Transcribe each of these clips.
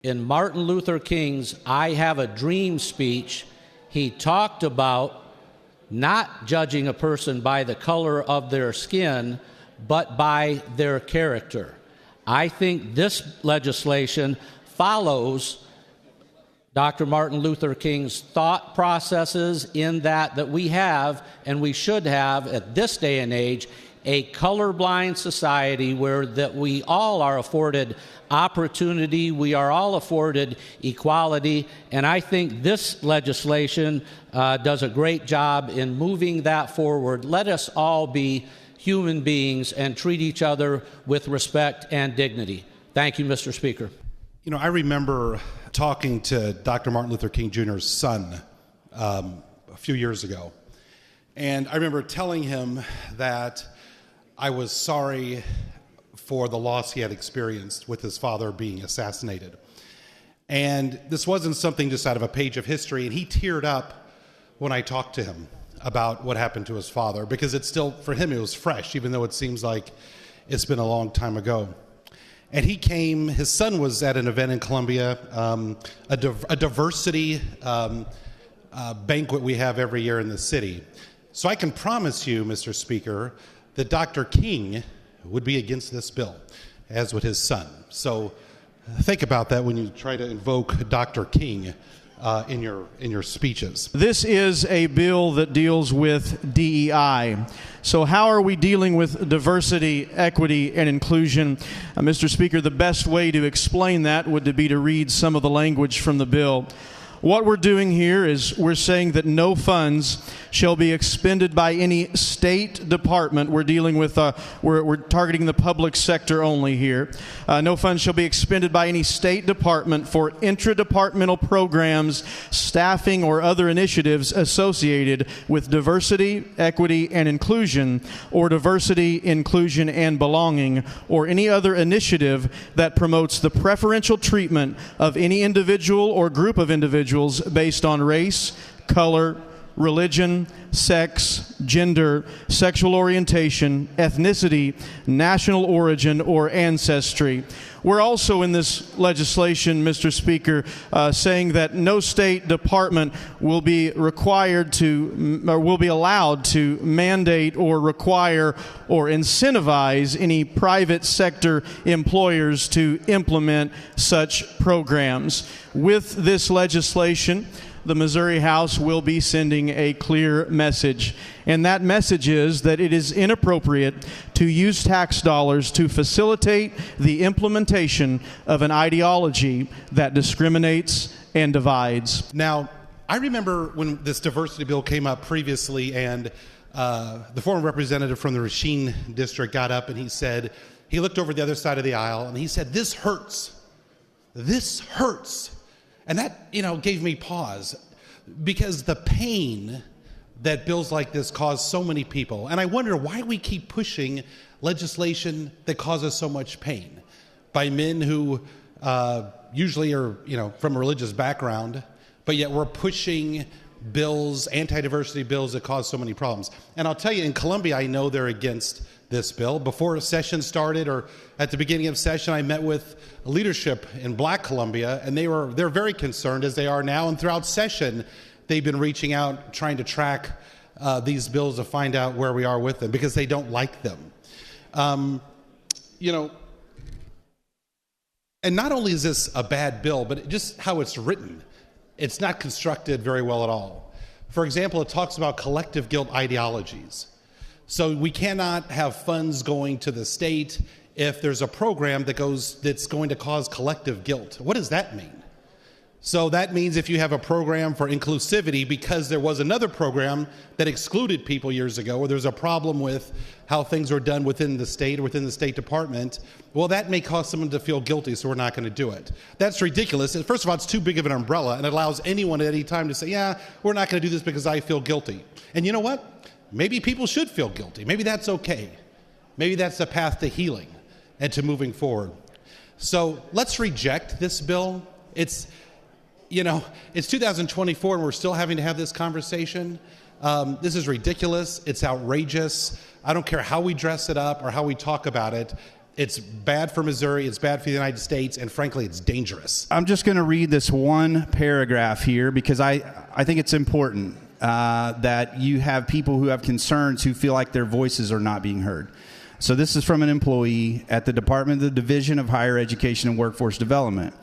In Martin Luther King's I Have a Dream speech, he talked about not judging a person by the color of their skin, but by their character. I think this legislation follows Dr. Martin Luther King's thought processes in that we have, and we should have at this day and age, a colorblind society where that we all are afforded opportunity, we are all afforded equality, and I think this legislation does a great job in moving that forward. Let us all be human beings and treat each other with respect and dignity. Thank you, Mr. Speaker. You know, I remember talking to Dr. Martin Luther King Jr.'s son a few years ago, and I remember telling him that I was sorry for the loss he had experienced with his father being assassinated. And this wasn't something just out of a page of history, and he teared up when I talked to him about what happened to his father, because it's still, for him, it was fresh, even though it seems like it's been a long time ago. And he came, his son was at an event in Columbia, a diversity banquet we have every year in the city. So I can promise you, Mr. Speaker, that Dr. King would be against this bill, as would his son. So think about that when you try to invoke Dr. King in your speeches. This is a bill that deals with DEI. So how are we dealing with diversity, equity, and inclusion? Mr. Speaker, the best way to explain that would be to read some of the language from the bill. What we're doing here is we're saying that no funds shall be expended by any state department. We're dealing with, we're targeting the public sector only here. No funds shall be expended by any state department for intradepartmental programs, staffing, or other initiatives associated with diversity, equity, and inclusion, or diversity, inclusion, and belonging, or any other initiative that promotes the preferential treatment of any individual or group of individuals based on race, color, religion, sex, gender, sexual orientation, ethnicity, national origin, or ancestry. We're also in this legislation, Mr. Speaker, saying that no state department will be required to, or will be allowed to mandate or require or incentivize any private sector employers to implement such programs. With this legislation, the Missouri House will be sending a clear message. And that message is that it is inappropriate to use tax dollars to facilitate the implementation of an ideology that discriminates and divides. Now, I remember when this diversity bill came up previously, and the former representative from the Racine district got up and he said, he looked over the other side of the aisle and he said, "This hurts. This hurts." And that, you know, gave me pause, because the pain that bills like this cause so many people. And I wonder why we keep pushing legislation that causes so much pain by men who usually are, you know, from a religious background, but yet we're pushing bills, anti-diversity bills that cause so many problems. And I'll tell you, in Columbia, I know they're against this bill. Before session started, or at the beginning of session, I met with leadership in Black Columbia, and they're very concerned, as they are now. And throughout session, they've been reaching out, trying to track these bills to find out where we are with them, because they don't like them. You know, and not only is this a bad bill, but just how it's written, it's not constructed very well at all. For example, it talks about collective guilt ideologies. So we cannot have funds going to the state if there's a program that's going to cause collective guilt. What does that mean? So that means if you have a program for inclusivity because there was another program that excluded people years ago, or there's a problem with how things are done within the state or within the State Department, well, that may cause someone to feel guilty, so we're not going to do it. That's ridiculous. First of all, it's too big of an umbrella, and it allows anyone at any time to say, yeah, we're not going to do this because I feel guilty. And you know what? Maybe people should feel guilty. Maybe that's okay. Maybe that's the path to healing and to moving forward. So let's reject this bill. It's 2024 and we're still having to have this conversation. This is ridiculous. It's outrageous. I don't care how we dress it up or how we talk about it. It's bad for Missouri, it's bad for the United States, and frankly, it's dangerous. I'm just going to read this one paragraph here because I think it's important that you have people who have concerns who feel like their voices are not being heard. So this is from an employee at the Department of the Division of Higher Education and Workforce Development.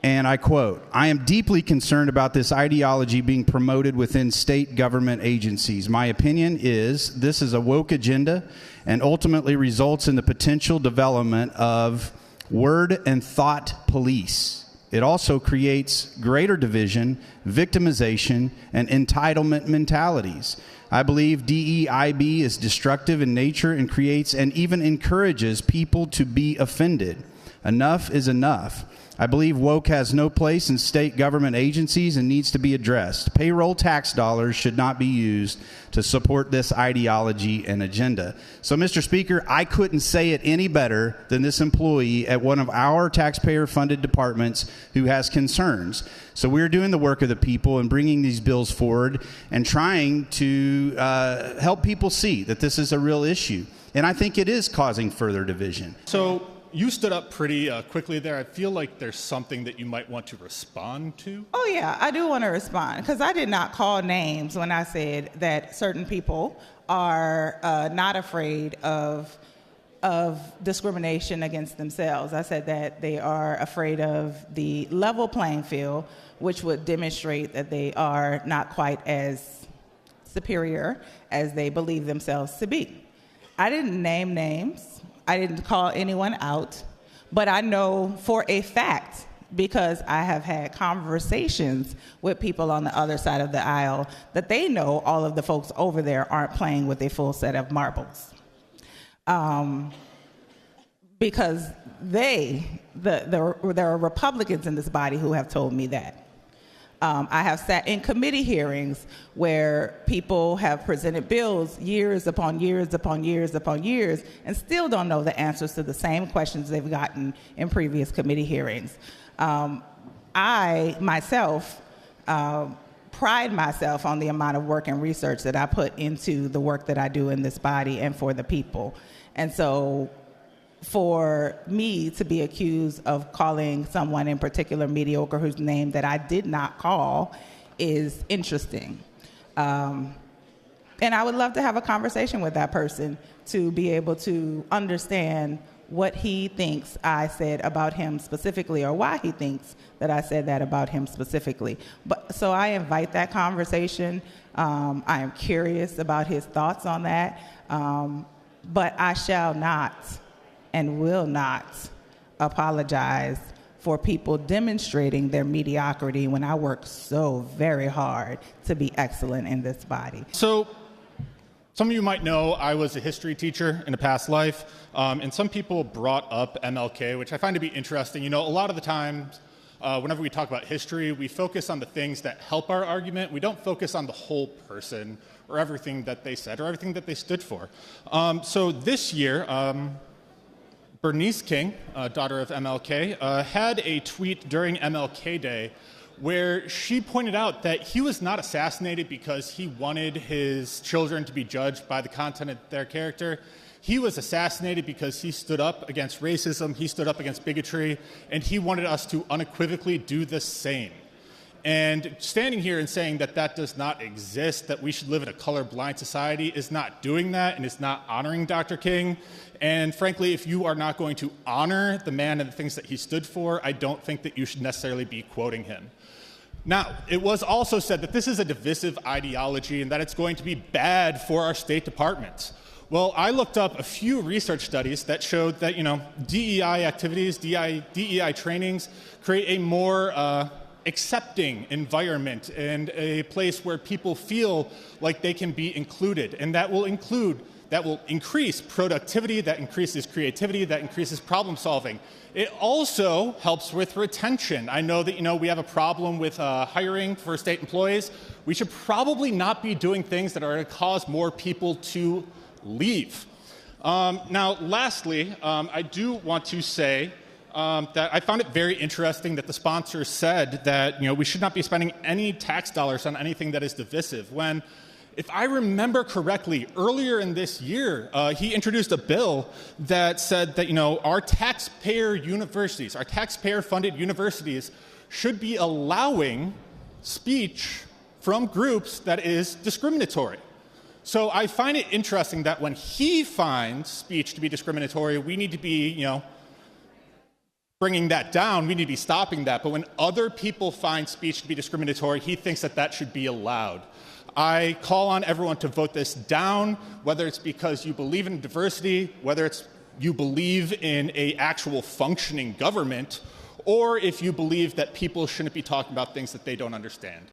And I quote, "I am deeply concerned about this ideology being promoted within state government agencies. My opinion is this is a woke agenda and ultimately results in the potential development of word and thought police. It also creates greater division, victimization, and entitlement mentalities. I believe DEIB is destructive in nature and creates and even encourages people to be offended. Enough is enough. I believe woke has no place in state government agencies and needs to be addressed. Payroll tax dollars should not be used to support this ideology and agenda." So, Mr. Speaker, I couldn't say it any better than this employee at one of our taxpayer-funded departments who has concerns. So we're doing the work of the people and bringing these bills forward and trying to help people see that this is a real issue. And I think it is causing further division. So you stood up pretty quickly there. I feel like there's something that you might want to respond to. Oh, yeah, I do want to respond because I did not call names when I said that certain people are not afraid of discrimination against themselves. I said that they are afraid of the level playing field, which would demonstrate that they are not quite as superior as they believe themselves to be. I didn't name names. I didn't call anyone out, but I know for a fact, because I have had conversations with people on the other side of the aisle, that they know all of the folks over there aren't playing with a full set of marbles. Because there are Republicans in this body who have told me that. I have sat in committee hearings where people have presented bills years upon years upon years upon years and still don't know the answers to the same questions they've gotten in previous committee hearings. I, myself, pride myself on the amount of work and research that I put into the work that I do in this body and for the people. And so for me to be accused of calling someone in particular mediocre whose name that I did not call is interesting. And I would love to have a conversation with that person to be able to understand what he thinks I said about him specifically or why he thinks that I said that about him specifically. So I invite that conversation. I am curious about his thoughts on that. But I shall not and will not apologize for people demonstrating their mediocrity when I work so very hard to be excellent in this body. So some of you might know I was a history teacher in a past life, and some people brought up MLK, which I find to be interesting. You know, a lot of the times, whenever we talk about history, we focus on the things that help our argument. We don't focus on the whole person or everything that they said or everything that they stood for. So this year, Bernice King, daughter of MLK, had a tweet during MLK Day where she pointed out that he was not assassinated because he wanted his children to be judged by the content of their character. He was assassinated because he stood up against racism, he stood up against bigotry, and he wanted us to unequivocally do the same. And standing here and saying that that does not exist, that we should live in a colorblind society, is not doing that and is not honoring Dr. King. And frankly, if you are not going to honor the man and the things that he stood for, I don't think that you should necessarily be quoting him. Now, it was also said that this is a divisive ideology and that it's going to be bad for our State Department. Well, I looked up a few research studies that showed that, DEI activities, DEI trainings create a more accepting environment and a place where people feel like they can be included. And that will increase productivity, that increases creativity, that increases problem solving. It also helps with retention. I know that, we have a problem with hiring for state employees. We should probably not be doing things that are going to cause more people to leave. Now, lastly, I do want to say that I found it very interesting that the sponsor said that we should not be spending any tax dollars on anything that is divisive, when If I remember correctly, earlier in this year, he introduced a bill that said that, our taxpayer universities, our taxpayer-funded universities should be allowing speech from groups that is discriminatory. So I find it interesting that when he finds speech to be discriminatory, we need to be, bringing that down, we need to be stopping that. But when other people find speech to be discriminatory, he thinks that that should be allowed. I call on everyone to vote this down, whether it's because you believe in diversity, whether it's you believe in an actual functioning government, or if you believe that people shouldn't be talking about things that they don't understand.